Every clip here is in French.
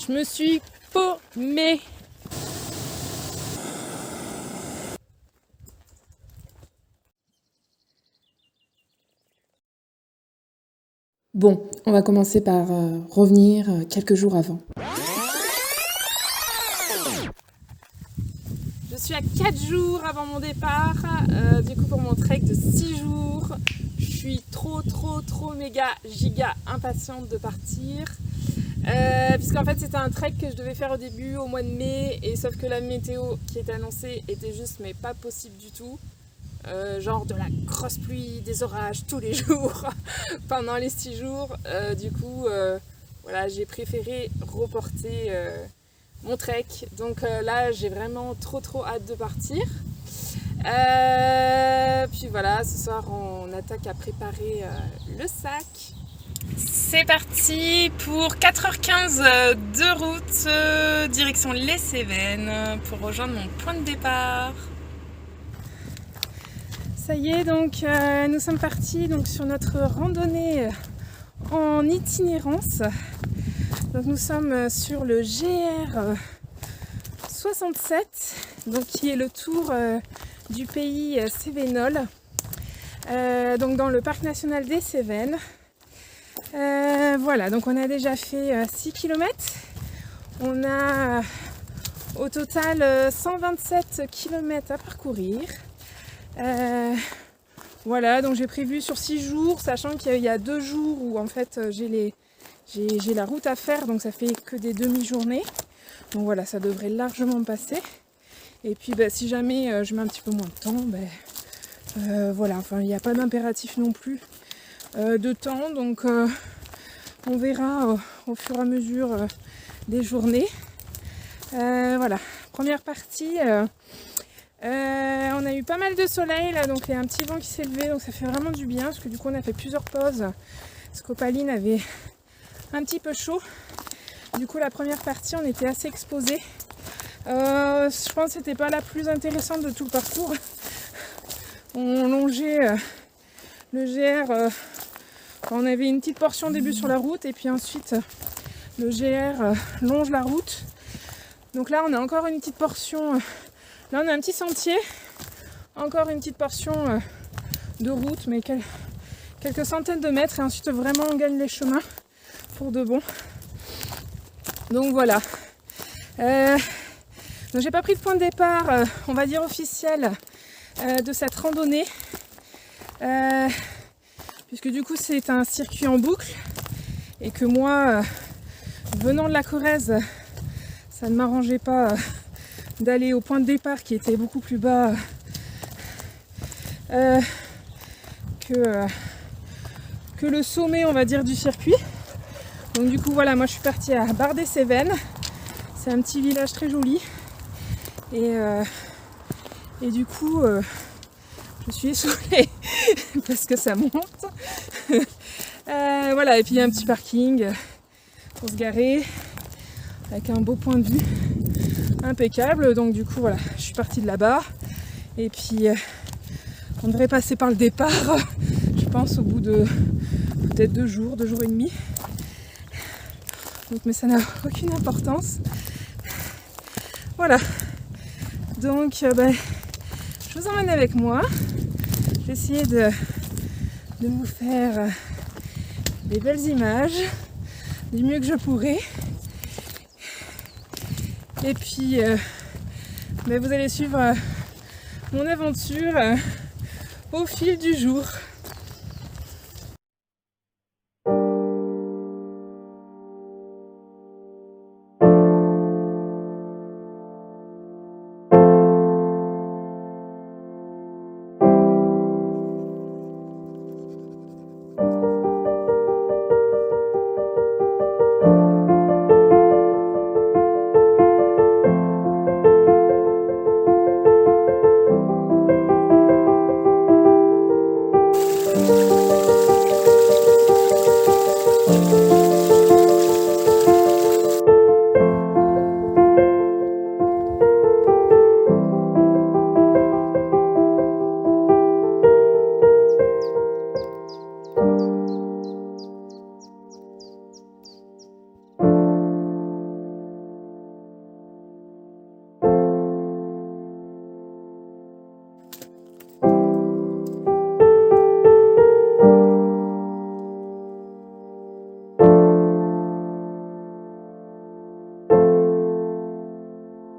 Je me suis paumée. Bon, on va commencer par revenir quelques jours avant. Je suis à 4 jours avant mon départ, du coup pour mon trek de 6 jours. Je suis trop méga giga impatiente de partir. Puisqu'en fait c'était un trek que je devais faire au début au mois de mai, et sauf que la météo qui était annoncée était juste mais pas possible du tout. Genre de la grosse pluie, des orages tous les jours pendant les 6 jours. Du coup voilà, j'ai préféré reporter mon trek. Donc là j'ai vraiment trop hâte de partir. Puis voilà, ce soir on attaque à préparer le sac. C'est parti pour 4h15 de route direction les Cévennes pour rejoindre mon point de départ. Ça y est, donc nous sommes partis donc, sur notre randonnée en itinérance. Donc nous sommes sur le GR 67, donc qui est le tour du pays cévenol, donc dans le parc national des Cévennes. Voilà, donc on a déjà fait 6 km. On a au total 127 km à parcourir. Voilà, donc j'ai prévu sur 6 jours, sachant qu'il y a 2 jours où en fait j'ai la route à faire, donc ça fait que des demi-journées. Donc voilà, ça devrait largement passer. Et puis si jamais je mets un petit peu moins de temps, voilà, enfin il n'y a pas d'impératif non plus de temps, donc on verra au fur et à mesure des journées. Voilà, première partie. On a eu pas mal de soleil là, donc il y a un petit vent qui s'est levé, donc ça fait vraiment du bien, parce que du coup on a fait plusieurs pauses, parce qu'Opaline avait un petit peu chaud. Du coup la première partie on était assez exposés. Je pense que c'était pas la plus intéressante de tout le parcours. On longeait le GR, on avait une petite portion au début sur la route, et puis ensuite le GR longe la route. Donc là on a encore une petite portion. Là on a un petit sentier, encore une petite portion de route, mais quelques centaines de mètres, et ensuite vraiment on gagne les chemins pour de bon. Donc voilà. Donc j'ai pas pris de point de départ, on va dire officiel, de cette randonnée, puisque du coup c'est un circuit en boucle, et que moi, venant de la Corrèze, ça ne m'arrangeait pas d'aller au point de départ qui était beaucoup plus bas que le sommet, on va dire, du circuit. Donc du coup voilà, moi je suis partie à Bar-des-Cévennes. C'est un petit village très joli, et du coup je suis essoufflée parce que ça monte. Voilà, et puis il y a un petit parking pour se garer avec un beau point de vue impeccable. Donc du coup voilà, je suis partie de là-bas, et puis on devrait passer par le départ, je pense au bout de peut-être 2 jours et demi. Donc, mais ça n'a aucune importance. Voilà, donc je vous emmène avec moi. Je vais essayer de vous faire des belles images du mieux que je pourrai. Et puis vous allez suivre mon aventure au fil du jour.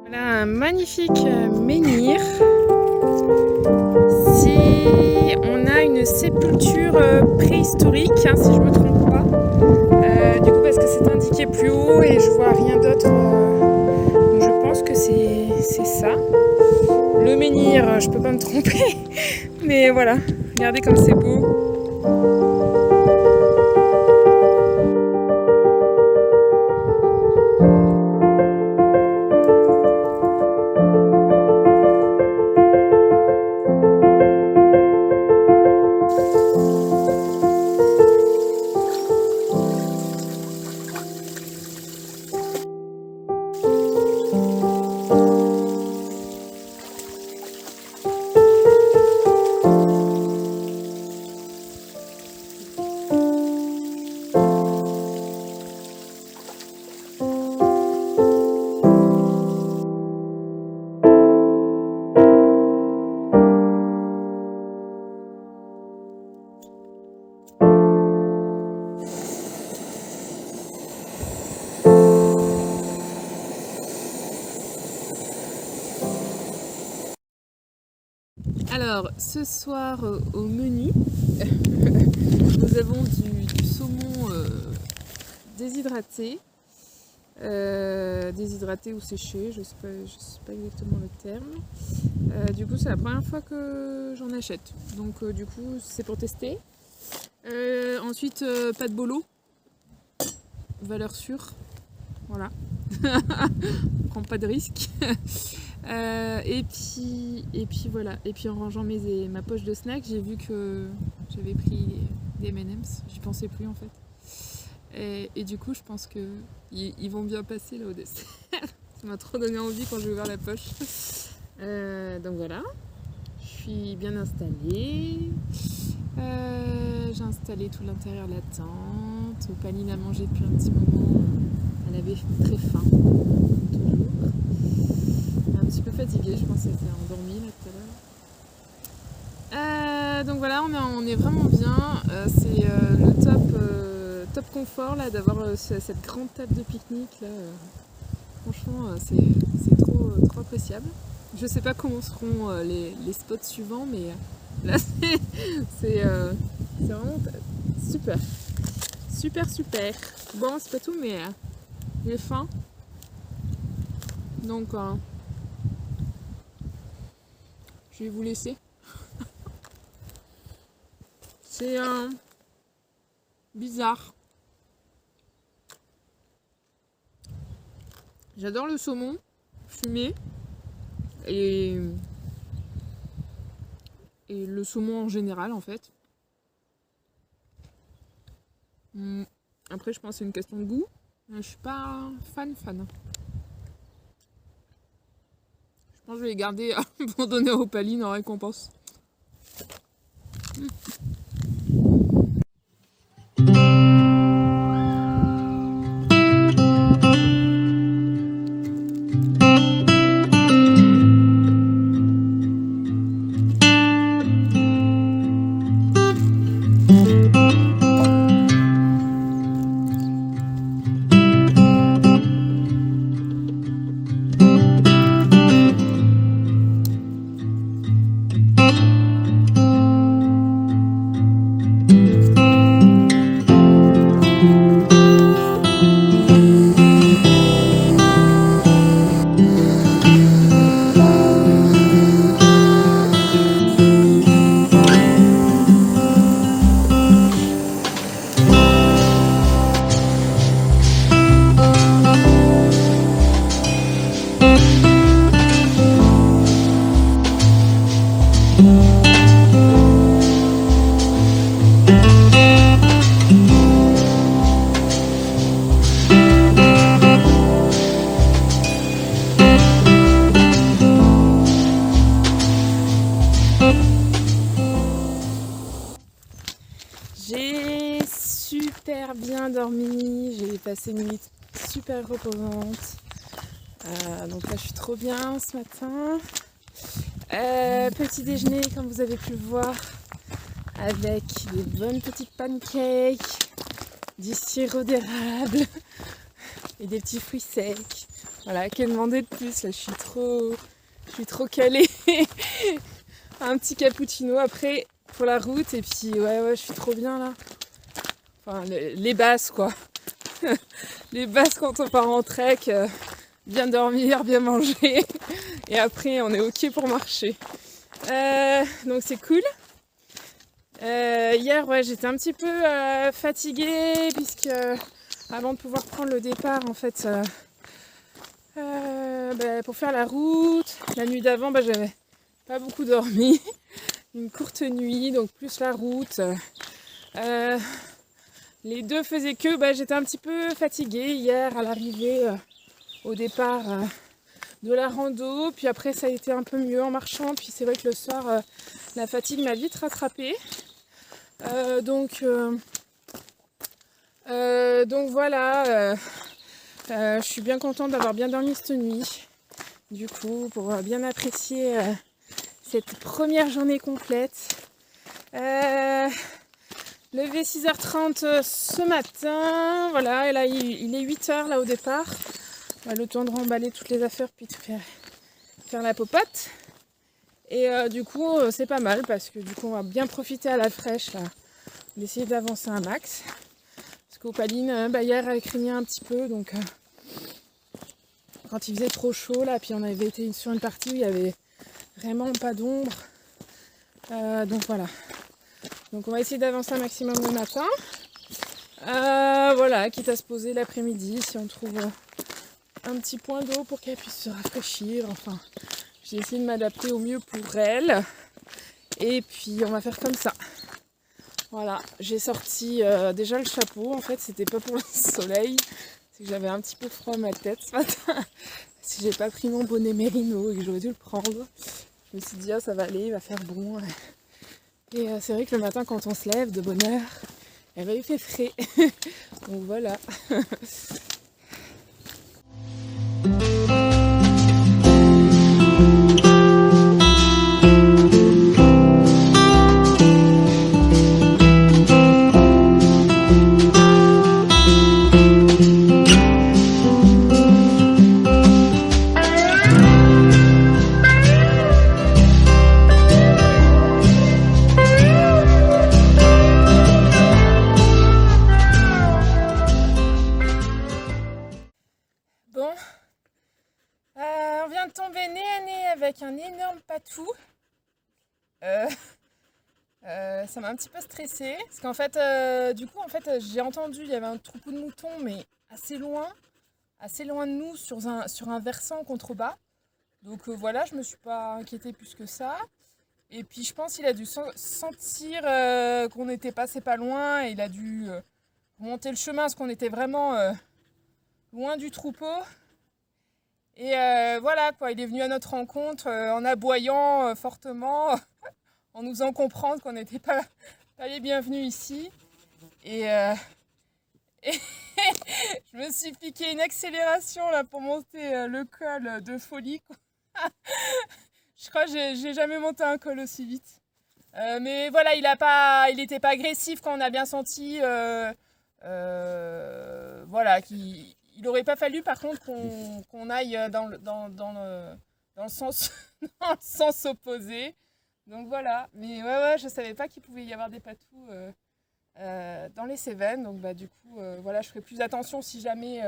Voilà un magnifique menhir. Si on a une sépulture préhistorique, hein, si je me trompe pas. Du coup parce que c'est indiqué plus haut et je vois rien d'autre. Donc je pense que c'est ça. Le menhir, je peux pas me tromper. Mais voilà, regardez comme c'est beau. Alors, ce soir au menu, nous avons du saumon déshydraté. Déshydraté ou séché, je sais pas exactement le terme. Du coup, c'est la première fois que j'en achète. Donc, du coup, c'est pour tester. Ensuite, pas de bolo. Valeur sûre. Voilà. On prend pas de risque. Et puis voilà. Et puis en rangeant ma poche de snack, j'ai vu que j'avais pris des M&M's. J'y pensais plus en fait. Et du coup, je pense que ils vont bien passer là au dessert. Ça m'a trop donné envie quand j'ai ouvert la poche. Donc voilà. Je suis bien installée. J'ai installé tout l'intérieur de la tente. Pauline a mangé depuis un petit moment. Elle avait très faim, comme toujours. Un petit peu fatiguée, je pense qu'elle s'est endormie là tout à l'heure. Donc voilà, on est vraiment bien. C'est le top confort là d'avoir cette grande table de pique-nique là. Franchement, c'est trop appréciable. Je sais pas comment seront les spots suivants, mais là c'est vraiment super. Super. Bon, c'est pas tout, mais j'ai faim. Donc, je vais vous laisser. C'est bizarre. J'adore le saumon fumé et le saumon en général en fait. Après, je pense que c'est une question de goût. Je suis pas fan. Je pense que je vais les garder pour donner aux Pauline en récompense. J'ai super bien dormi, j'ai passé une nuit super reposante. Donc là je suis trop bien ce matin. Petit déjeuner comme vous avez pu le voir, avec des bonnes petites pancakes, du sirop d'érable et des petits fruits secs. Voilà, qu'est demander de plus là, je suis trop calée. Un petit cappuccino après pour la route et puis ouais, je suis trop bien là. Enfin, les bases quoi. Les bases quand on part en trek, bien dormir, bien manger. Et après, on est ok pour marcher. Donc c'est cool. Hier, ouais, j'étais un petit peu fatiguée puisque avant de pouvoir prendre le départ, en fait, pour faire la route, la nuit d'avant, j'avais pas beaucoup dormi. Une courte nuit, donc plus la route. Les deux faisaient que j'étais un petit peu fatiguée hier à l'arrivée au départ de la rando. Puis après, ça a été un peu mieux en marchant. Puis c'est vrai que le soir, la fatigue m'a vite rattrapée. Donc voilà, je suis bien contente d'avoir bien dormi cette nuit. Du coup, pour bien apprécier cette première journée complète. Levé 6h30 ce matin, voilà, et là il est 8h là au départ. Le temps de remballer toutes les affaires puis de faire la popote. Et du coup c'est pas mal parce que du coup on va bien profiter à la fraîche là, d'essayer d'avancer un max. Parce qu'Opaline, hier elle craignait un petit peu, donc quand il faisait trop chaud là, puis on avait été sur une partie où il y avait vraiment pas d'ombre. Donc voilà. Donc on va essayer d'avancer un maximum le matin. Voilà, quitte à se poser l'après-midi si on trouve un petit point d'eau pour qu'elle puisse se rafraîchir. Enfin, j'ai essayé de m'adapter au mieux pour elle. Et puis on va faire comme ça. Voilà, j'ai sorti déjà le chapeau. En fait, c'était pas pour le soleil. C'est que j'avais un petit peu froid à ma tête ce matin. Si j'ai pas pris mon bonnet mérino et que j'aurais dû le prendre. Je me suis dit, ça va aller, il va faire bon. Et c'est vrai que le matin, quand on se lève de bonne heure, il fait frais. Donc voilà. Bon, on vient de tomber nez à nez avec un énorme patou. Ça m'a un petit peu stressée parce qu'en fait, j'ai entendu il y avait un troupeau de moutons, mais assez loin de nous sur un versant contrebas. Donc voilà, je me suis pas inquiétée plus que ça. Et puis je pense qu'il a dû sentir qu'on était passé pas loin et il a dû remonter le chemin parce qu'on était vraiment loin du troupeau. Et voilà quoi, il est venu à notre rencontre en aboyant fortement, en nous faisant comprendre qu'on n'était pas les bienvenus ici. Et je me suis piqué une accélération là pour monter le col de folie, quoi. Je crois que j'ai jamais monté un col aussi vite. Mais voilà, il n'était pas agressif quand on a bien senti. Voilà, il n'aurait pas fallu par contre qu'on aille dans le sens, dans le sens opposé. Donc voilà, mais ouais, je savais pas qu'il pouvait y avoir des patous dans les Cévennes. Donc du coup, voilà, je ferai plus attention si jamais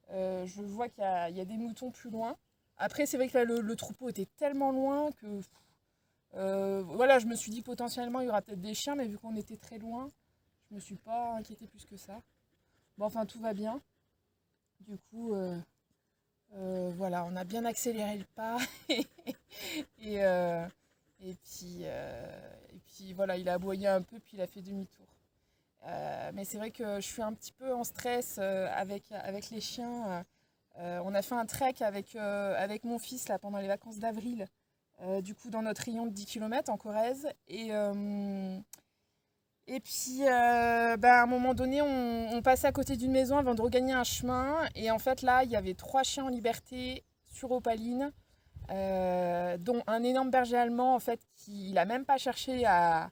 je vois qu'il y a des moutons plus loin. Après, c'est vrai que là, le troupeau était tellement loin que voilà, je me suis dit potentiellement il y aura peut-être des chiens, mais vu qu'on était très loin, je me suis pas inquiétée plus que ça. Bon, enfin, tout va bien. Du coup, voilà, on a bien accéléré le pas. et puis voilà, il a aboyé un peu, puis il a fait demi-tour. Mais c'est vrai que je suis un petit peu en stress avec les chiens. On a fait un trek avec mon fils là, pendant les vacances d'avril, du coup dans notre rayon de 10 km en Corrèze. Et puis à un moment donné, on passait à côté d'une maison avant de regagner un chemin. Et en fait là, il y avait 3 chiens en liberté sur Opaline, dont un énorme berger allemand en fait, qui n'a même pas cherché à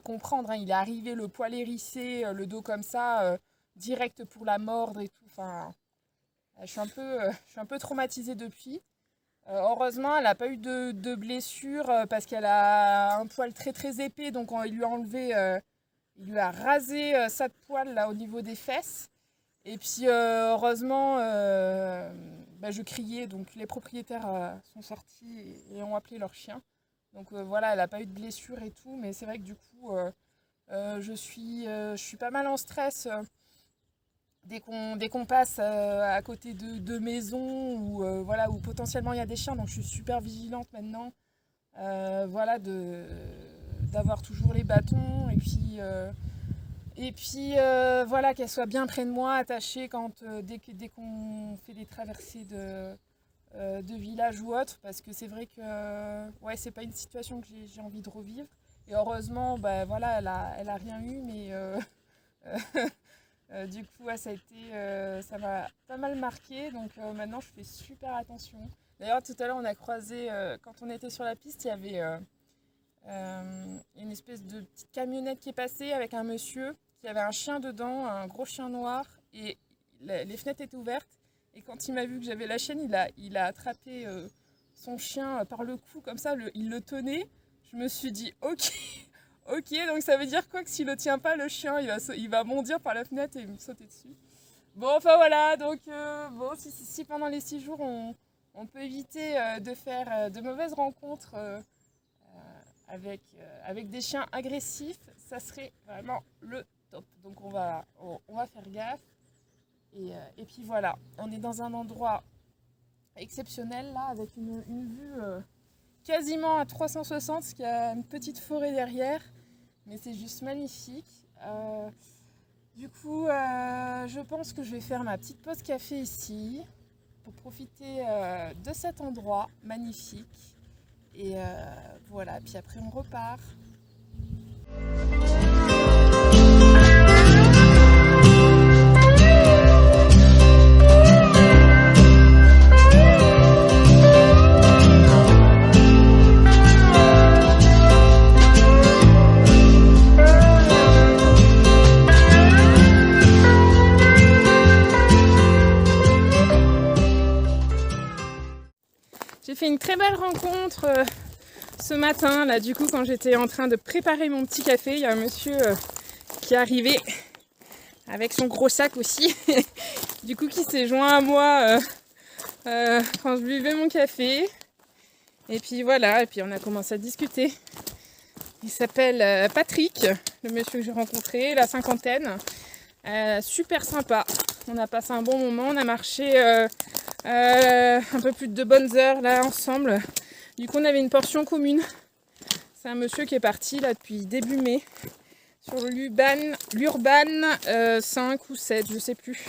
comprendre. Hein. Il est arrivé le poil hérissé, le dos comme ça, direct pour la mordre et tout. Enfin, Je suis un peu traumatisée depuis. Heureusement, elle n'a pas eu de blessure parce qu'elle a un poil très très épais, donc il lui a enlevé, il lui a rasé ça de poil là au niveau des fesses. Et puis heureusement, je criais, donc les propriétaires sont sortis et ont appelé leur chien. Donc voilà, elle n'a pas eu de blessure et tout, mais c'est vrai que du coup, je suis pas mal en stress. Dès qu'on passe à côté de maisons où, voilà, où potentiellement il y a des chiens, donc je suis super vigilante maintenant, voilà, d'avoir toujours les bâtons et puis voilà, qu'elle soit bien près de moi, attachée dès qu'on fait des traversées de village ou autre, parce que c'est vrai que ouais, c'est pas une situation que j'ai envie de revivre. Et heureusement, voilà, elle a rien eu, mais du coup, ouais, ça m'a pas mal marqué, donc maintenant je fais super attention. D'ailleurs, tout à l'heure, on a croisé, quand on était sur la piste, il y avait une espèce de petite camionnette qui est passée avec un monsieur qui avait un chien dedans, un gros chien noir, et les fenêtres étaient ouvertes. Et quand il m'a vu que j'avais la chienne, il a attrapé son chien par le cou, comme ça, il le tenait. Je me suis dit, ok. Ok, donc ça veut dire quoi que s'il ne tient pas le chien, il va bondir par la fenêtre et me sauter dessus. Bon, enfin voilà, donc bon, si pendant les 6 jours on peut éviter de faire de mauvaises rencontres avec des chiens agressifs, ça serait vraiment le top. Donc on va faire gaffe. Et puis voilà, on est dans un endroit exceptionnel là, avec une vue quasiment à 360, parce qu'il y a une petite forêt derrière, mais c'est juste magnifique. Du coup, je pense que je vais faire ma petite pause café ici pour profiter de cet endroit magnifique. Et voilà, puis après on repart. J'ai fait une très belle rencontre ce matin, là, du coup, quand j'étais en train de préparer mon petit café. Il y a un monsieur qui est arrivé avec son gros sac aussi, du coup, qui s'est joint à moi quand je buvais mon café. Et puis voilà, et puis on a commencé à discuter. Il s'appelle Patrick, le monsieur que j'ai rencontré, la cinquantaine. Super sympa. On a passé un bon moment, on a marché un peu plus de 2 bonnes heures là ensemble. Du coup on avait une portion commune. C'est un monsieur qui est parti là depuis début mai sur l'Urban 5 ou 7, je sais plus.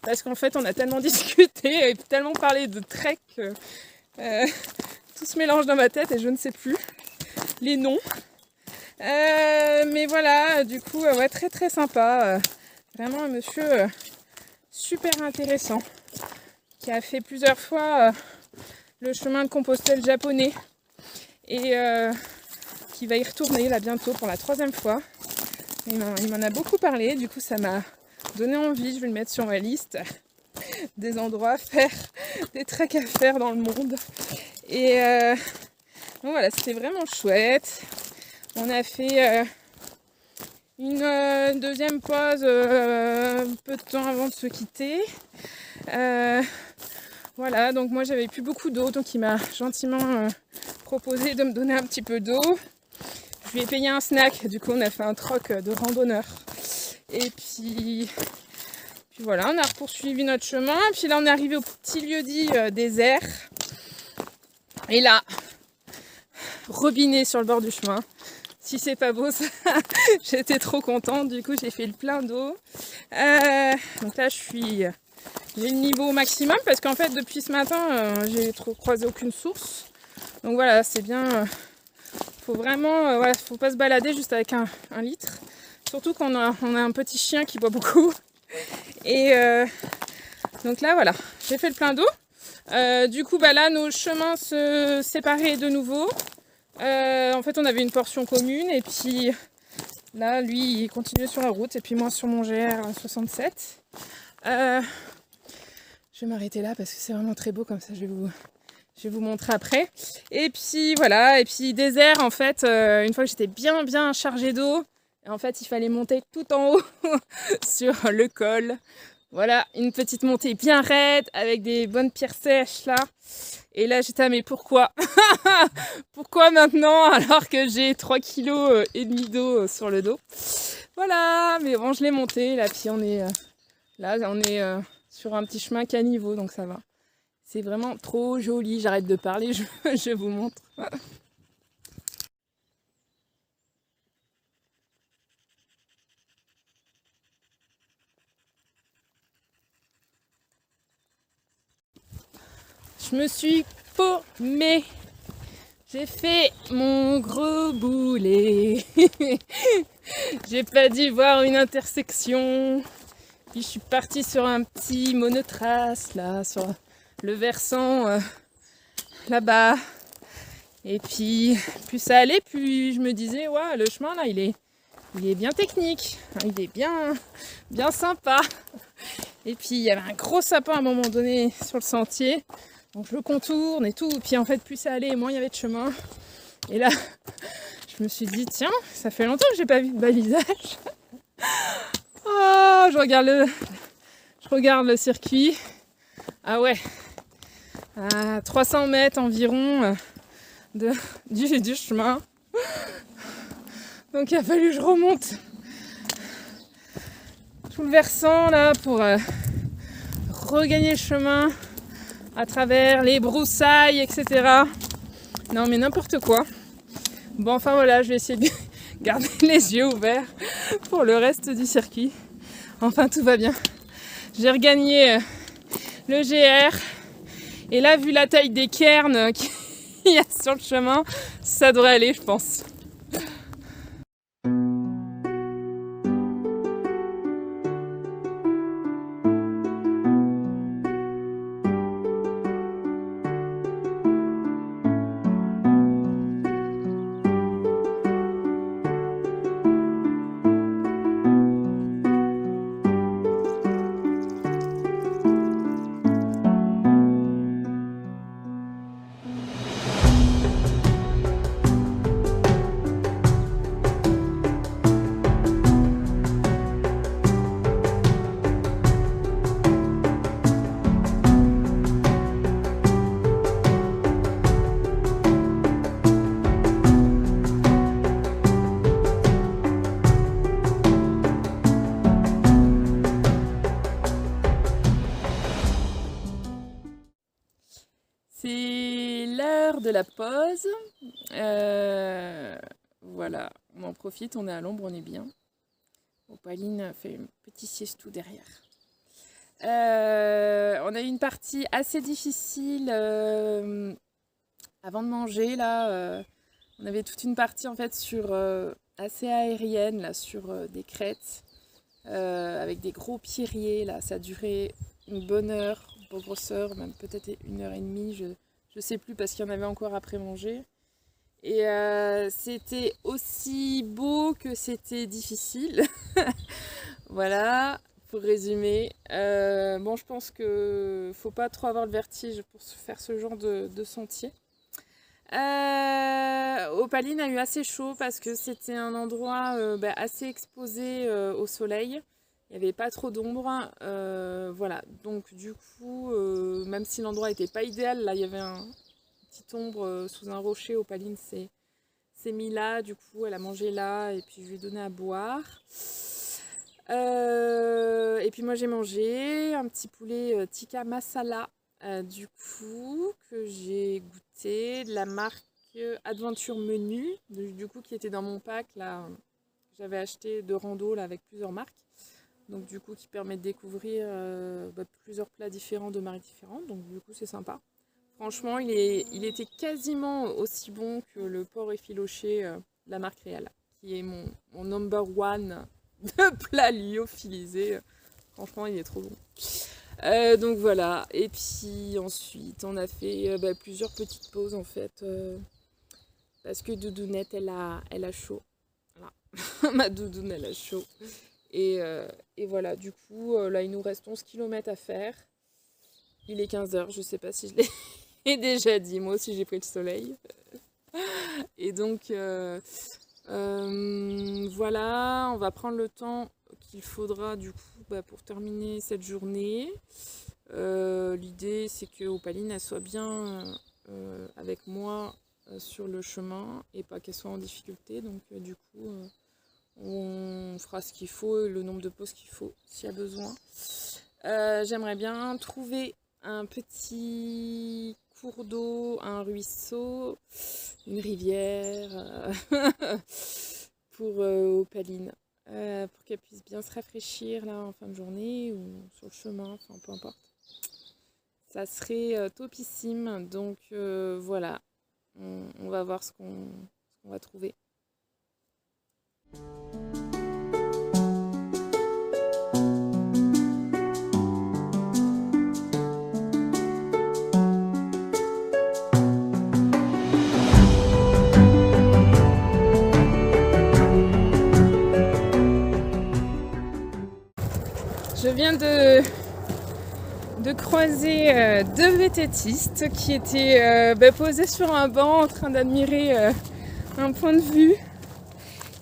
Parce qu'en fait on a tellement discuté et tellement parlé de trek que tout se mélange dans ma tête et je ne sais plus les noms. Mais voilà, du coup ouais, très très sympa. Vraiment un monsieur super intéressant qui a fait plusieurs fois le chemin de Compostelle japonais et qui va y retourner là bientôt pour la 3e fois. Il m'en a beaucoup parlé, du coup ça m'a donné envie, je vais le mettre sur ma liste des endroits à faire, des treks à faire dans le monde. Et donc voilà, c'était vraiment chouette. On a fait une 2e pause peu de temps avant de se quitter. Voilà, donc moi j'avais plus beaucoup d'eau, donc il m'a gentiment proposé de me donner un petit peu d'eau. Je lui ai payé un snack, du coup on a fait un troc de randonneur. Et puis voilà, on a poursuivi notre chemin. Puis là on est arrivé au petit lieu-dit désert. Et là, robinet sur le bord du chemin. Si c'est pas beau ça, j'étais trop contente, du coup j'ai fait le plein d'eau. Donc là j'ai le niveau maximum parce qu'en fait depuis ce matin j'ai croisé aucune source. Donc voilà, c'est bien, faut vraiment, voilà, faut pas se balader juste avec un litre. Surtout qu'on a un petit chien qui boit beaucoup. Et donc là voilà, j'ai fait le plein d'eau. Du coup là nos chemins se séparaient de nouveau. En fait on avait une portion commune et puis là lui il continuait sur la route et puis moi sur mon GR 67. Je vais m'arrêter là parce que c'est vraiment très beau, comme ça je vais vous montrer après. Et puis voilà, et puis désert en fait, une fois que j'étais bien chargée d'eau, en fait il fallait monter tout en haut sur le col. Voilà, une petite montée bien raide avec des bonnes pierres sèches là. Et là j'étais mais pourquoi pourquoi maintenant alors que j'ai 3,5 kg d'eau sur le dos. Voilà, mais bon je l'ai monté là, puis on est sur un petit chemin caniveau, donc ça va. C'est vraiment trop joli, j'arrête de parler, je vous montre. Je me suis paumée. J'ai fait mon gros boulet. J'ai pas dû voir une intersection. Puis je suis partie sur un petit monotrace là, sur le versant là-bas. Et puis plus ça allait, plus je me disais ouais, le chemin là il est bien technique, il est bien sympa. Et puis il y avait un gros sapin à un moment donné sur le sentier. Donc je le contourne et tout, puis en fait plus ça allait, moins il y avait de chemin. Et là, je me suis dit, tiens, ça fait longtemps que j'ai pas vu de balisage. Oh, je regarde le circuit. Ah ouais, à 300 mètres environ du chemin. Donc il a fallu que je remonte tout le versant là pour regagner le chemin à travers les broussailles, etc. Non mais n'importe quoi. Bon enfin voilà, je vais essayer de garder les yeux ouverts pour le reste du circuit. Enfin tout va bien. J'ai regagné le GR. Et là, vu la taille des cairns qu'il y a sur le chemin, ça devrait aller, je pense. C'est l'heure de la pause. Voilà, on en profite, on est à l'ombre, on est bien. Opaline fait un petit siestou derrière. On a eu une partie assez difficile avant de manger là. On avait toute une partie en fait sur assez aérienne là, sur des crêtes avec des gros pierriers là. Ça a duré une bonne heure, une grosse heure, même peut-être 1h30, je sais plus parce qu'il y en avait encore après manger. Et c'était aussi beau que c'était difficile. Voilà, pour résumer. Bon, je pense qu'il ne faut pas trop avoir le vertige pour faire ce genre de sentier. Opaline a eu assez chaud parce que c'était un endroit assez exposé au soleil. Il n'y avait pas trop d'ombre. Voilà, donc du coup, même si l'endroit n'était pas idéal, là il y avait un petite ombre sous un rocher. Opaline s'est mis là, du coup elle a mangé là et puis je lui ai donné à boire. Et puis moi j'ai mangé un petit poulet tikka masala du coup que j'ai goûté de la marque Adventure Menu du coup qui était dans mon pack là. J'avais acheté de rando là avec plusieurs marques. Donc du coup qui permet de découvrir plusieurs plats différents de marques différentes. Donc du coup c'est sympa. Franchement il était quasiment aussi bon que le porc effiloché de la marque Réal, qui est mon number one de plat lyophilisé. Franchement il est trop bon. Donc voilà. Et puis ensuite on a fait plusieurs petites pauses en fait. Parce que Doudounette elle a chaud. Voilà. Ma doudoune elle a chaud. Et voilà, du coup, là, il nous reste 11 km à faire. Il est 15h, je sais pas si je l'ai déjà dit, moi aussi j'ai pris le soleil. Et donc voilà, on va prendre le temps qu'il faudra du coup pour terminer cette journée. L'idée c'est que Opaline elle soit bien avec moi sur le chemin et pas qu'elle soit en difficulté. Donc du coup on fera ce qu'il faut, le nombre de pauses qu'il faut s'il y a besoin. J'aimerais bien trouver un petit cours d'eau, un ruisseau, une rivière pour Opaline, pour qu'elle puisse bien se rafraîchir là en fin de journée ou sur le chemin, enfin peu importe. Ça serait topissime, donc voilà, on va voir ce qu'on va trouver. Je viens de croiser deux vététistes qui étaient posés sur un banc en train d'admirer un point de vue.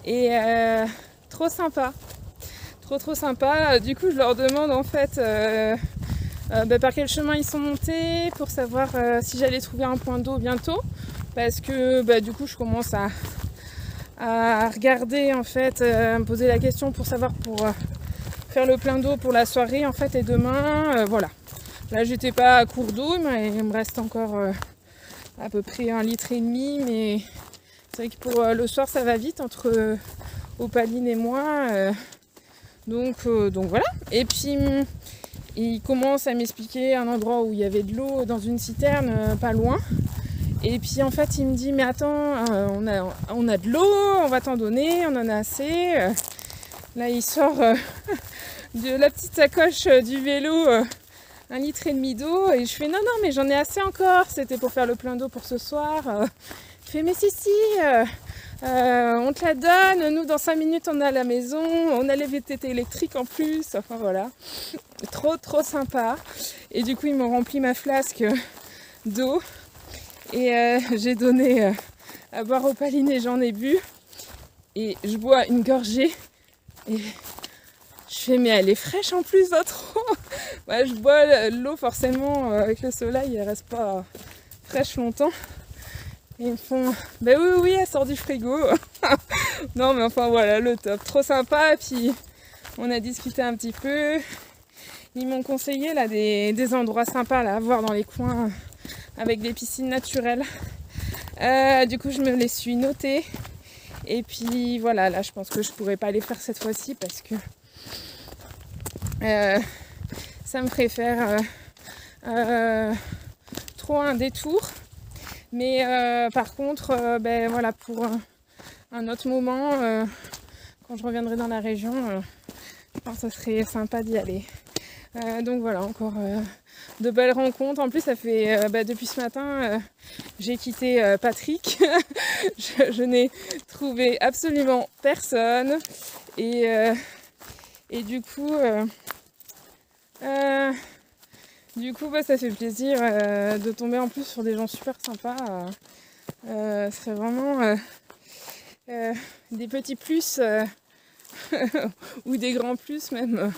Et trop sympa, trop sympa. Du coup je leur demande en fait par quel chemin ils sont montés pour savoir si j'allais trouver un point d'eau bientôt. Parce que du coup je commence à regarder en fait, me poser la question pour savoir pour faire le plein d'eau pour la soirée en fait et demain. Voilà. Là j'étais pas à court d'eau, mais il me reste encore à peu près 1,5 litre, mais c'est vrai que pour le soir ça va vite entre Opaline et moi. Donc voilà. Et puis il commence à m'expliquer un endroit où il y avait de l'eau dans une citerne pas loin. Et puis en fait il me dit mais attends, on a de l'eau, on va t'en donner, on en a assez. Là il sort de la petite sacoche du vélo 1,5 litre d'eau et je fais non mais j'en ai assez encore, c'était pour faire le plein d'eau pour ce soir. Il fait mais si on te la donne, nous dans 5 minutes on est à la maison, on a les VTT électriques en plus, enfin voilà, trop sympa. Et du coup ils m'ont rempli ma flasque d'eau et j'ai donné à boire Opaline et j'en ai bu et je bois une gorgée et je fais mais elle est fraîche en plus votre eau. Ouais, je bois l'eau forcément avec le soleil, elle reste pas fraîche longtemps. Et ils me font oui elle sort du frigo. Non mais enfin voilà, le top, trop sympa. Et puis on a discuté un petit peu. Ils m'ont conseillé là des endroits sympas là, à voir dans les coins avec des piscines naturelles. Du coup je me les suis notées. Et puis voilà, là je pense que je pourrais pas les faire cette fois-ci parce que ça me ferait faire trop un détour. Mais par contre, voilà, pour un autre moment, quand je reviendrai dans la région, je pense que ça serait sympa d'y aller. Donc voilà, encore de belles rencontres. En plus, ça fait depuis ce matin, j'ai quitté Patrick. je n'ai trouvé absolument personne. Et du coup, ça fait plaisir de tomber en plus sur des gens super sympas. Ce serait vraiment des petits plus ou des grands plus même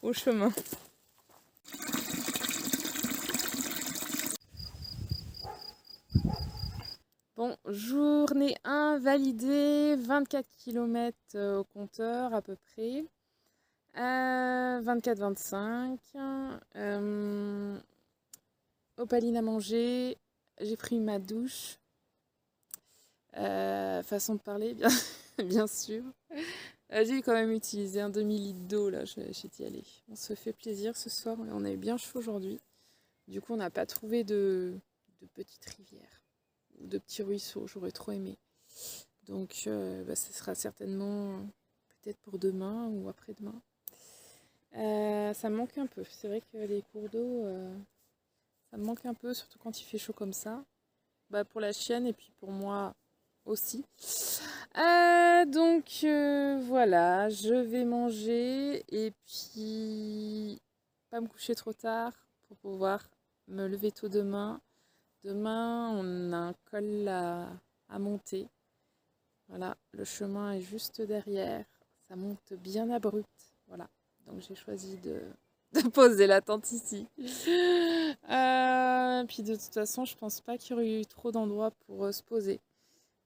au chemin. Bon, journée 1 validée, 24 km au compteur à peu près. 24-25. Opaline a mangé, j'ai pris ma douche. Façon de parler, bien sûr. J'ai quand même utilisé un demi-litre d'eau, là, j'ai d'y aller. On se fait plaisir ce soir, on a eu bien chaud aujourd'hui. Du coup, on n'a pas trouvé de petites rivières ou de petits ruisseaux, j'aurais trop aimé. Donc, ce sera certainement peut-être pour demain ou après-demain. Ça me manque un peu, c'est vrai que les cours d'eau, ça me manque un peu, surtout quand il fait chaud comme ça. Pour la chienne et puis pour moi aussi. Donc voilà, je vais manger et puis pas me coucher trop tard pour pouvoir me lever tôt demain. Demain, on a un col à monter. Voilà, le chemin est juste derrière. Ça monte bien abrupt. Voilà, donc j'ai choisi de poser la tente ici. Puis de toute façon, je pense pas qu'il y aurait eu trop d'endroits pour se poser.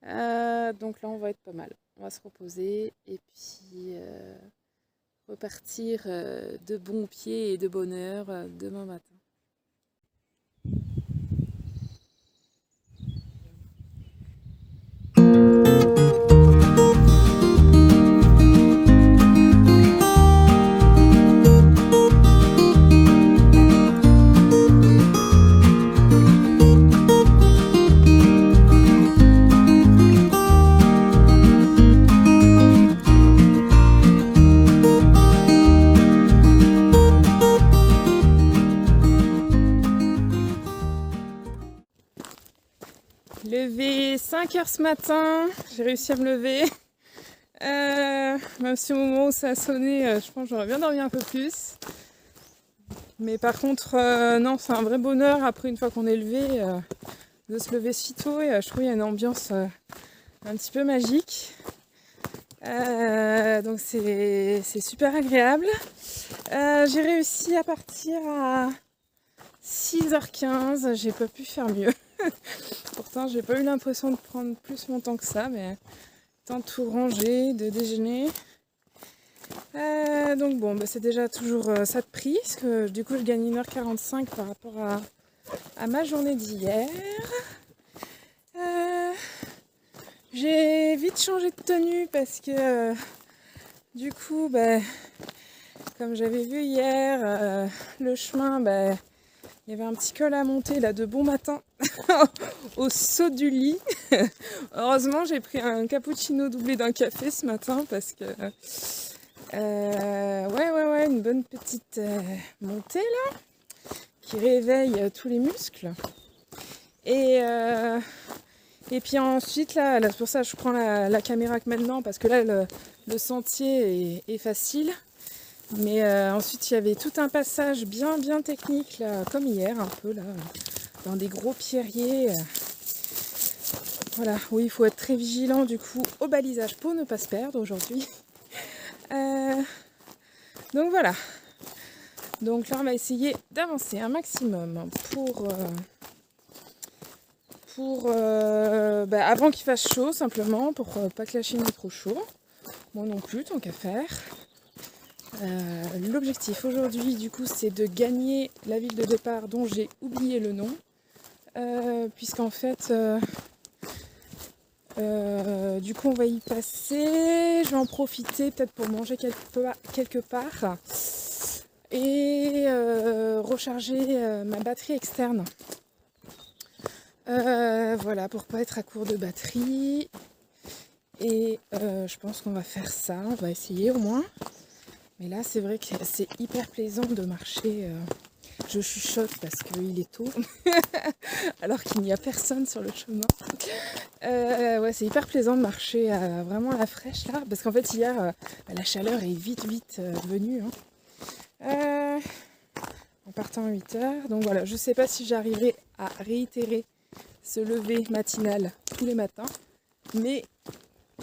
Donc là, on va être pas mal. On va se reposer et puis repartir de bon pied et de bonne heure demain matin. Levé 5 h ce matin, j'ai réussi à me lever. Même si au moment où ça a sonné, je pense que j'aurais bien dormi un peu plus. Mais par contre, non, c'est un vrai bonheur après une fois qu'on est levé, de se lever si tôt. Et je trouve qu'il y a une ambiance un petit peu magique. Donc c'est super agréable. J'ai réussi à partir à 6h15, j'ai pas pu faire mieux. Pourtant, j'ai pas eu l'impression de prendre plus mon temps que ça, mais temps de tout ranger, de déjeuner. Donc bon, c'est déjà toujours ça de prix, parce que du coup, je gagne 1h45 par rapport à ma journée d'hier. J'ai vite changé de tenue parce que du coup, comme j'avais vu hier, le chemin, il y avait un petit col à monter là de bon matin au saut du lit. Heureusement, j'ai pris un cappuccino doublé d'un café ce matin parce que ouais, une bonne petite montée là qui réveille tous les muscles. Et puis ensuite là c'est pour ça que je prends la caméra que maintenant parce que là le sentier est facile. Mais ensuite il y avait tout un passage bien technique là, comme hier un peu là, dans des gros pierriers. Voilà, oui il faut être très vigilant du coup au balisage pour ne pas se perdre aujourd'hui. Donc voilà. Donc là on va essayer d'avancer un maximum avant qu'il fasse chaud simplement, pour pas que la Chine ait trop chaud. Moi non plus, tant qu'à faire. L'objectif aujourd'hui du coup c'est de gagner la ville de départ dont j'ai oublié le nom, puisqu'en fait du coup on va y passer, je vais en profiter peut-être pour manger quelque part et recharger ma batterie externe, voilà, pour pas être à court de batterie. Et je pense qu'on va faire ça, on va essayer au moins. Mais là, c'est vrai que c'est hyper plaisant de marcher. Je chuchote parce qu'il est tôt, alors qu'il n'y a personne sur le chemin. Ouais, c'est hyper plaisant de marcher vraiment à la fraîche là, parce qu'en fait hier, la chaleur est vite venue. En partant à 8h. Donc voilà, je sais pas si j'arriverai à réitérer ce lever matinal tous les matins, mais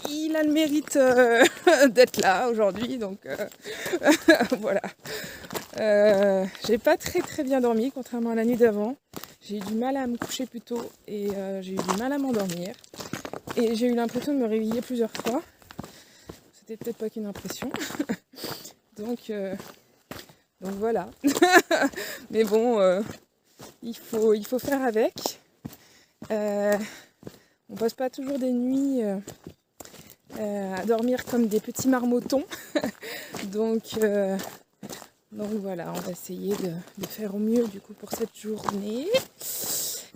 il a le mérite d'être là aujourd'hui, donc voilà. J'ai pas très bien dormi, contrairement à la nuit d'avant. J'ai eu du mal à me coucher plus tôt et j'ai eu du mal à m'endormir. Et j'ai eu l'impression de me réveiller plusieurs fois. C'était peut-être pas qu'une impression. Donc voilà. Mais bon, il faut faire avec. On passe pas toujours des nuits à dormir comme des petits marmotons. Donc voilà, on va essayer de faire au mieux du coup pour cette journée.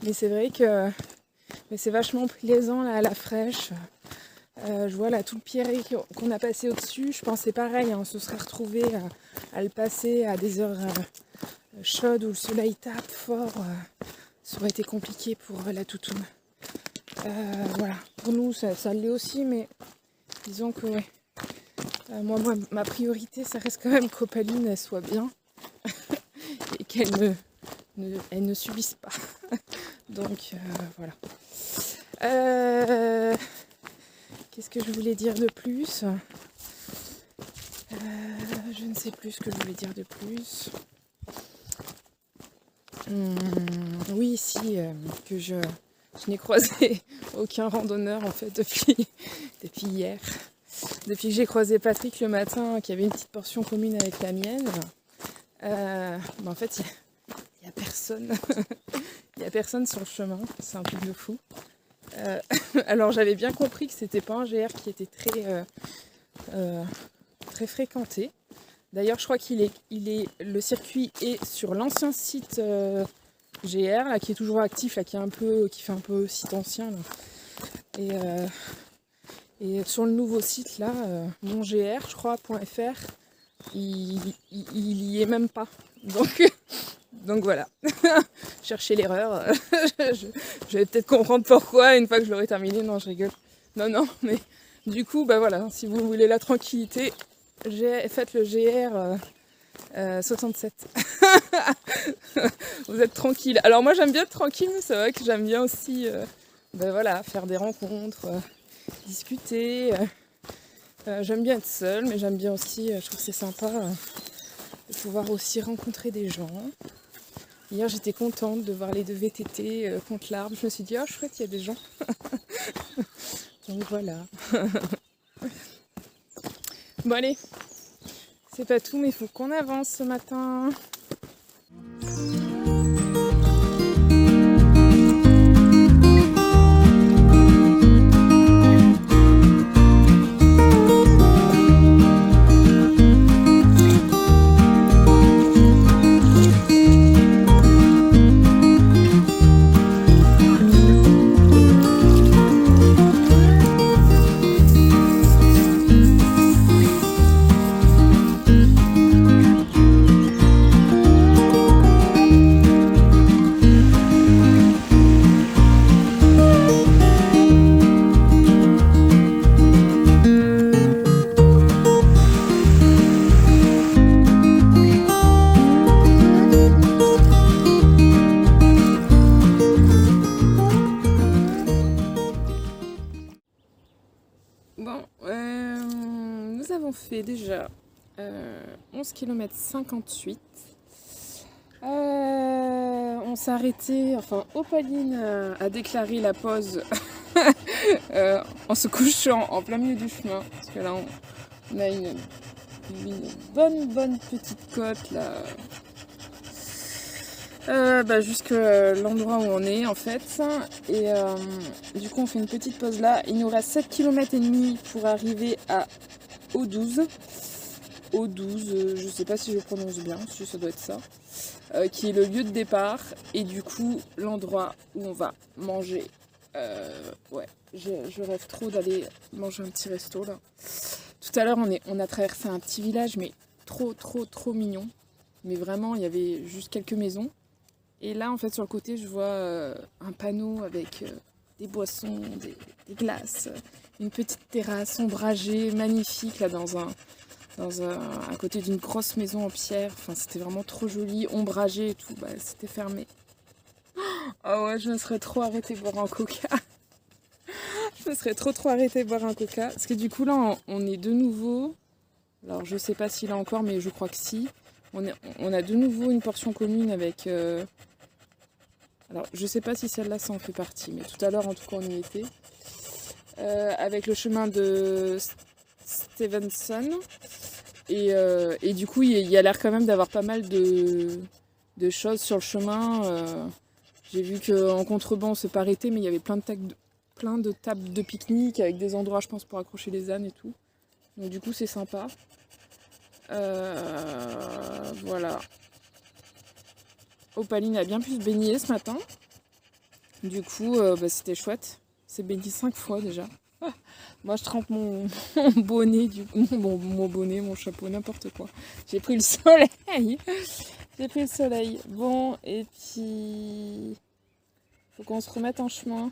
Mais c'est vrai que c'est vachement plaisant là à la fraîche. Je vois là tout le pierré qu'on a passé au-dessus. Je pensais pareil, on se serait retrouvé à le passer à des heures chaudes où le soleil tape fort. Ça aurait été compliqué pour la toutoune. Voilà, pour nous ça l'est aussi, mais disons que ouais. Moi, ma priorité, ça reste quand même qu'Opaline elle soit bien et qu'elle elles ne subissent pas. Donc voilà. Qu'est-ce que je voulais dire de plus? Je ne sais plus ce que je voulais dire de plus. Oui, si, que je n'ai croisé aucun randonneur en fait depuis hier. Depuis que j'ai croisé Patrick le matin, qui avait une petite portion commune avec la mienne, en fait, il n'y a personne. Il n'y a personne sur le chemin, c'est un truc de fou. Alors j'avais bien compris que c'était pas un GR qui était très fréquenté. D'ailleurs je crois le circuit est sur l'ancien site GR là, qui est toujours actif, là, qui fait un peu site ancien là. Et sur le nouveau site là, mongr je crois .fr, il y est même pas. Donc voilà, chercher l'erreur, je vais peut-être comprendre pourquoi une fois que je l'aurai terminé. Non, je rigole. Non, mais du coup, bah voilà, si vous voulez la tranquillité, faites le GR 67. Vous êtes tranquille. Alors moi j'aime bien être tranquille, mais c'est vrai que j'aime bien aussi voilà, faire des rencontres, discuter. J'aime bien être seule, mais j'aime bien aussi, je trouve que c'est sympa de pouvoir aussi rencontrer des gens. Hier j'étais contente de voir les deux VTT contre l'arbre. Je me suis dit, oh chouette, il y a des gens. Donc voilà. Bon allez, c'est pas tout, mais il faut qu'on avance ce matin. Bon, nous avons fait déjà 11 km 58. On s'est arrêté, enfin Opaline a déclaré la pause en se couchant en plein milieu du chemin. Parce que là on a une bonne petite côte là. Jusqu'à l'endroit où on est en fait, et du coup on fait une petite pause là. Il nous reste 7 km et demi pour arriver à O12, je sais pas si je prononce bien, si ça doit être ça, qui est le lieu de départ et du coup l'endroit où on va manger. Ouais, je rêve trop d'aller manger un petit resto là. Tout à l'heure on a traversé un petit village mais trop mignon, mais vraiment il y avait juste quelques maisons. Et là, en fait, sur le côté, je vois un panneau avec des boissons, des glaces, une petite terrasse ombragée, magnifique, là, à côté d'une grosse maison en pierre. Enfin, c'était vraiment trop joli, ombragé et tout. Bah, c'était fermé. Oh ouais, je me serais trop arrêtée boire un coca. Je me serais trop arrêtée boire un coca. Parce que du coup, là, on est de nouveau... Alors, je sais pas s'il a encore, mais je crois que si. On a de nouveau une portion commune avec... Alors, je sais pas si celle-là, ça en fait partie, mais tout à l'heure, en tout cas, on y était. Avec le chemin de Stevenson. Et du coup, il y a l'air quand même d'avoir pas mal de choses sur le chemin. J'ai vu qu'en contrebas, on s'est pas arrêté, mais il y avait plein de tables de pique-nique avec des endroits, je pense, pour accrocher les ânes et tout. Donc du coup, c'est sympa. Voilà. Opaline a bien pu se baigner ce matin. Du coup, c'était chouette. C'est baigné 5 fois déjà. Ah, moi, je trempe mon bonnet, mon bonnet, mon chapeau, n'importe quoi. J'ai pris le soleil. Bon, et puis... faut qu'on se remette en chemin.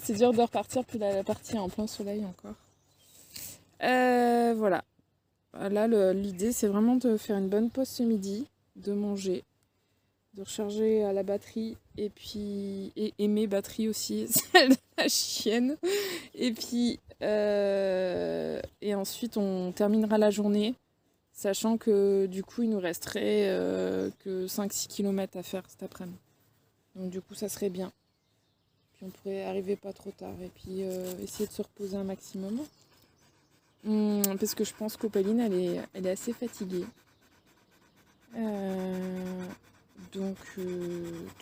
C'est dur de repartir, puis la partie est en plein soleil encore. Voilà. Là, l'idée, c'est vraiment de faire une bonne pause ce midi. de manger, de recharger à la batterie et puis et mes batteries aussi, celle de la chienne. Et puis et ensuite on terminera la journée, sachant que du coup il nous resterait que 5-6 km à faire cet après-midi. Donc du coup ça serait bien. Puis on pourrait arriver pas trop tard et puis essayer de se reposer un maximum. Parce que je pense qu'Opaline elle est assez fatiguée. Donc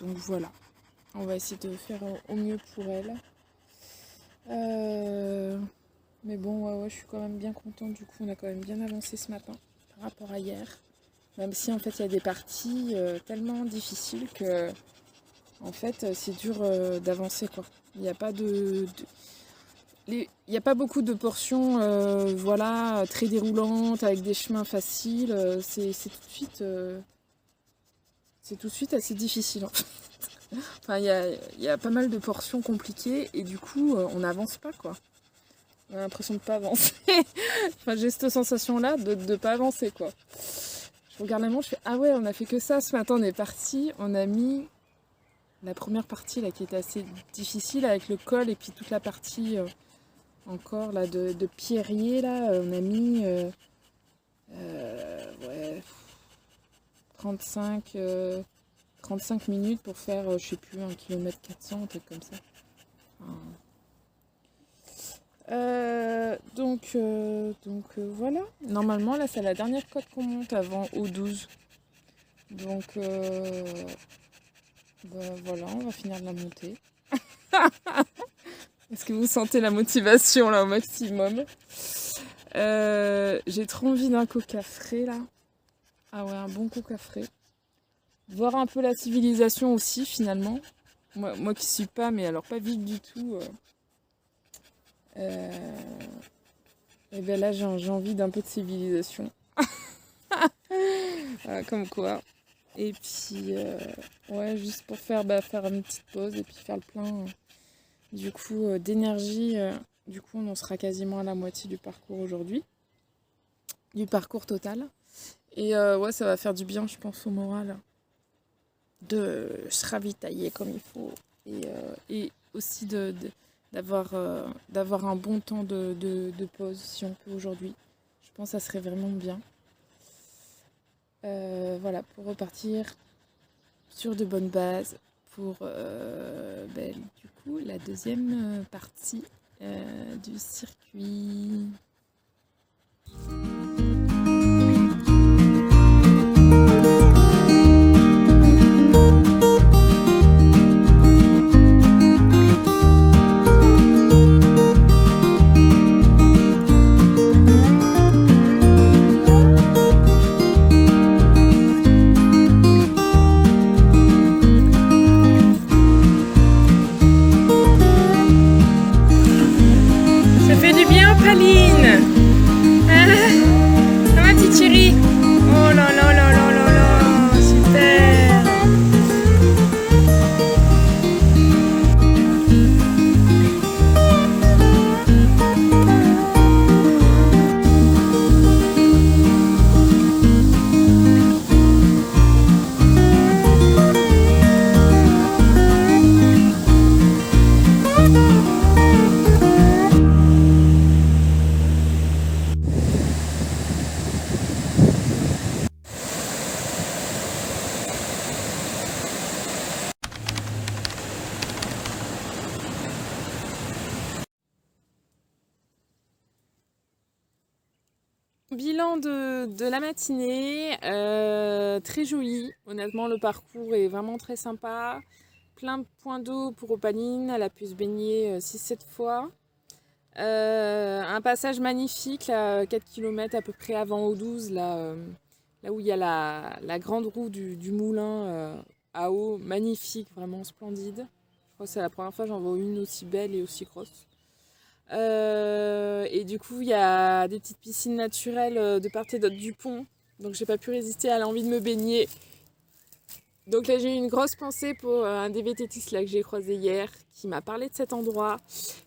voilà. On va essayer de faire au mieux pour elle. Mais bon, ouais, je suis quand même bien contente. Du coup, on a quand même bien avancé ce matin par rapport à hier. Même si en fait, il y a des parties tellement difficiles que en fait, c'est dur d'avancer, quoi. Il n'y a pas il n'y a pas beaucoup de portions voilà, très déroulantes avec des chemins faciles. C'est tout de suite assez difficile. En fait. Enfin, il y a pas mal de portions compliquées et du coup, on n'avance pas, quoi. On a l'impression de pas avancer. Enfin, j'ai cette sensation-là de pas avancer, quoi. Je regarde la montre, je fais ah ouais, on a fait que ça. Ce matin, on est parti, on a mis la première partie là qui était assez difficile avec le col et puis toute la partie encore là de pierrier là, on a mis ouais 35 minutes pour faire je sais plus 1 km 400, un truc comme ça. Donc voilà. Normalement là c'est la dernière côte qu'on monte avant O12. Donc voilà, on va finir de la montée. Est-ce que vous sentez la motivation là au maximum? J'ai trop envie d'un coca frais là. Ah ouais, un bon coca frais. Voir un peu la civilisation aussi finalement. Moi qui suis pas, mais alors pas vite du tout. Et bien là j'ai envie d'un peu de civilisation. Voilà, comme quoi. Et puis ouais, juste pour faire une petite pause et puis faire le plein du coup d'énergie. Du coup on en sera quasiment à la moitié du parcours aujourd'hui. Du parcours total. Et ouais, ça va faire du bien je pense au moral de se ravitailler comme il faut. Et aussi d'avoir un bon temps de pause si on peut aujourd'hui. Je pense que ça serait vraiment bien. Voilà, pour repartir sur de bonnes bases pour du coup la deuxième partie du circuit. Bilan de la matinée, très joli, honnêtement le parcours est vraiment très sympa, plein de points d'eau pour Opaline, elle a pu se baigner 6-7 fois, un passage magnifique, là, 4 km à peu près avant O12, là où il y a la grande roue du moulin à eau, magnifique, vraiment splendide, je crois que c'est la première fois que j'en vois une aussi belle et aussi grosse. Et du coup il y a des petites piscines naturelles de part et d'autre du pont, donc j'ai pas pu résister à l'envie de me baigner. Donc là j'ai eu une grosse pensée pour un des vététistes là que j'ai croisé hier, qui m'a parlé de cet endroit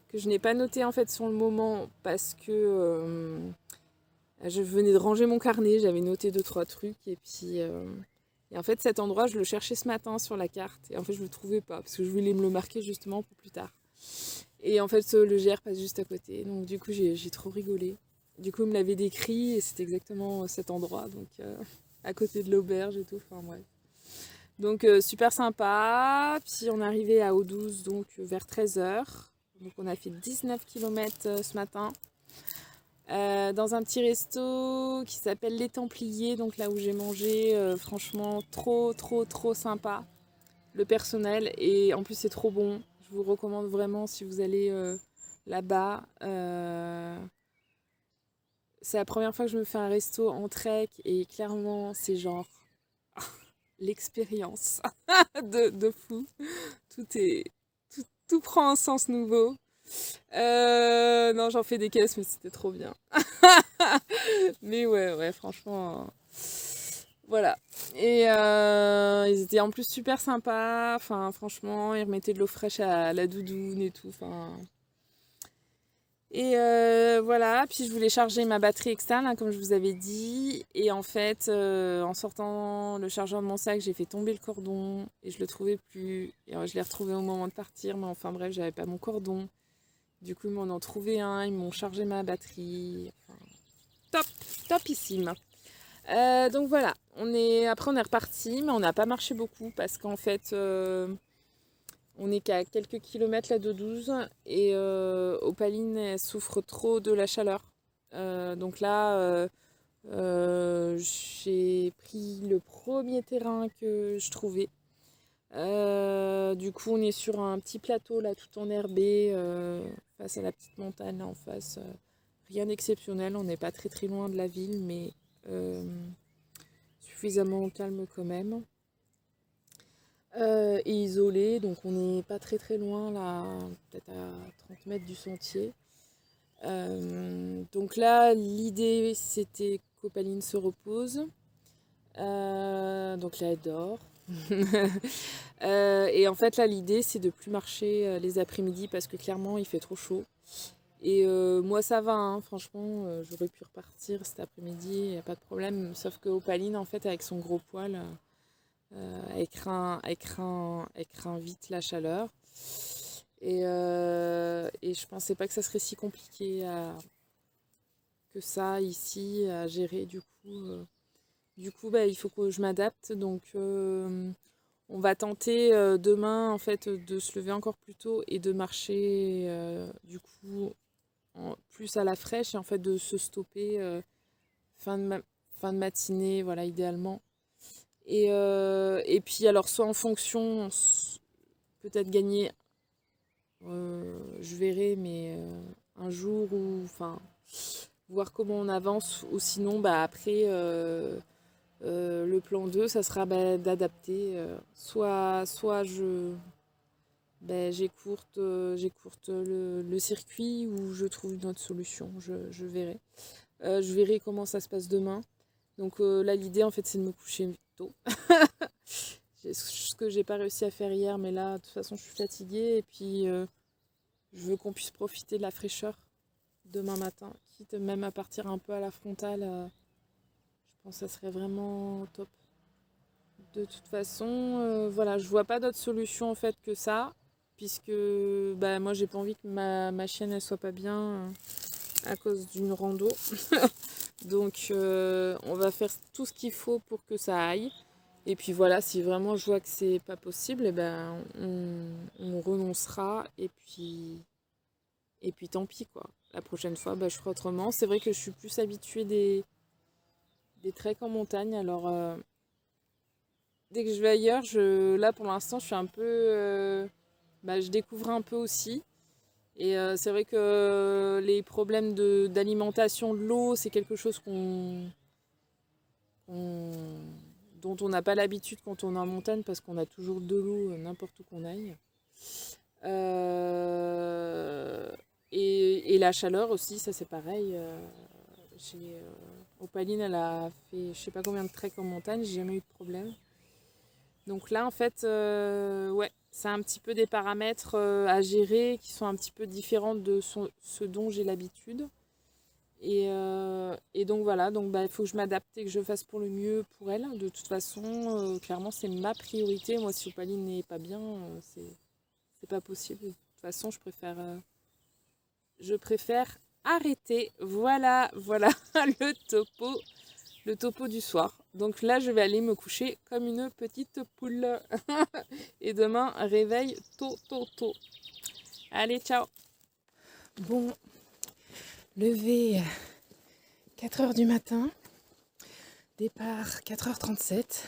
que je n'ai pas noté en fait sur le moment parce que je venais de ranger mon carnet, j'avais noté 2-3 trucs et puis Et en fait, cet endroit, je le cherchais ce matin sur la carte. Et en fait, je le trouvais pas parce que je voulais me le marquer justement pour plus tard. Et en fait, le GR passe juste à côté. Donc du coup, j'ai trop rigolé. Du coup, il me l'avait décrit et c'était exactement cet endroit. Donc à côté de l'auberge et tout. Enfin bref. Donc super sympa. Puis on est arrivé à Eau-Douce donc vers 13h. Donc on a fait 19 km ce matin. Dans un petit resto qui s'appelle Les Templiers, donc là où j'ai mangé, franchement trop sympa. Le personnel et en plus c'est trop bon. Je vous recommande vraiment si vous allez là-bas. C'est la première fois que je me fais un resto en trek et clairement c'est genre l'expérience de fou. Tout prend un sens nouveau. Non, j'en fais des caisses, mais c'était trop bien. Mais ouais, franchement, voilà. Et ils étaient en plus super sympas. Enfin, franchement, ils remettaient de l'eau fraîche à la doudoune et tout. Enfin. Et voilà, puis je voulais charger ma batterie externe, hein, comme je vous avais dit. Et en fait, en sortant le chargeur de mon sac, j'ai fait tomber le cordon et je le trouvais plus. Et je l'ai retrouvé au moment de partir, mais enfin bref, j'avais pas mon cordon. Du coup, ils m'en ont trouvé un, ils m'ont chargé ma batterie. Enfin, topissime. Donc voilà, après on est reparti, mais on n'a pas marché beaucoup parce qu'en fait, on n'est qu'à quelques kilomètres là de 12 et Opaline elle souffre trop de la chaleur. Donc là, j'ai pris le premier terrain que je trouvais. Du coup, on est sur un petit plateau là, tout enherbé, face à la petite montagne là en face. Rien d'exceptionnel, on n'est pas très loin de la ville, mais suffisamment calme quand même. Et isolé, donc on n'est pas très loin là, peut-être à 30 mètres du sentier. Donc là, l'idée c'était qu'Opaline se repose. Donc là, elle dort. Et en fait là l'idée c'est de plus marcher les après-midi parce que clairement il fait trop chaud et moi ça va hein, franchement j'aurais pu repartir cet après-midi, y a pas de problème, sauf que Opaline en fait avec son gros poil elle craint vite la chaleur et je pensais pas que ça serait si compliqué que ça ici à gérer du coup bah, il faut que je m'adapte donc on va tenter demain en fait de se lever encore plus tôt et de marcher du coup plus à la fraîche et en fait de se stopper fin de matinée, voilà idéalement. Et puis alors soit en fonction, peut-être gagner, je verrai, mais un jour ou enfin voir comment on avance ou sinon bah après le plan 2, ça sera bah, d'adapter. Soit j'écourte le circuit ou je trouve une autre solution. Je verrai. Je verrai comment ça se passe demain. Donc là, l'idée, en fait, c'est de me coucher tôt. Ce que j'ai pas réussi à faire hier, mais là, de toute façon, je suis fatiguée. Et puis, je veux qu'on puisse profiter de la fraîcheur demain matin. Quitte même à partir un peu à la frontale. Je pense que ça serait vraiment top. De toute façon, voilà, je vois pas d'autre solution en fait que ça, puisque bah, moi j'ai pas envie que ma chienne elle soit pas bien à cause d'une rando. Donc on va faire tout ce qu'il faut pour que ça aille. Et puis voilà, si vraiment je vois que c'est pas possible, et ben on renoncera et puis tant pis quoi. La prochaine fois, bah, je ferai autrement. C'est vrai que je suis plus habituée des treks en montagne, alors dès que je vais ailleurs, là pour l'instant, je suis un peu. Je découvre un peu aussi. Et c'est vrai que les problèmes d'alimentation de l'eau, c'est quelque chose dont on n'a pas l'habitude quand on est en montagne parce qu'on a toujours de l'eau n'importe où qu'on aille. Et la chaleur aussi, ça c'est pareil. Opaline, elle a fait je sais pas combien de treks en montagne, j'ai jamais eu de problème. Donc là, en fait, ouais, c'est un petit peu des paramètres à gérer qui sont un petit peu différents de ce dont j'ai l'habitude. Et donc voilà, donc il faut que je m'adapte et que je fasse pour le mieux pour elle. De toute façon, clairement, c'est ma priorité. Moi, si Opaline n'est pas bien, c'est pas possible. De toute façon, je préfère arrêter. Voilà le topo du soir. Donc là, je vais aller me coucher comme une petite poule. Et demain, réveil tôt. Allez, ciao. Bon, lever 4 h du matin, départ 4h37.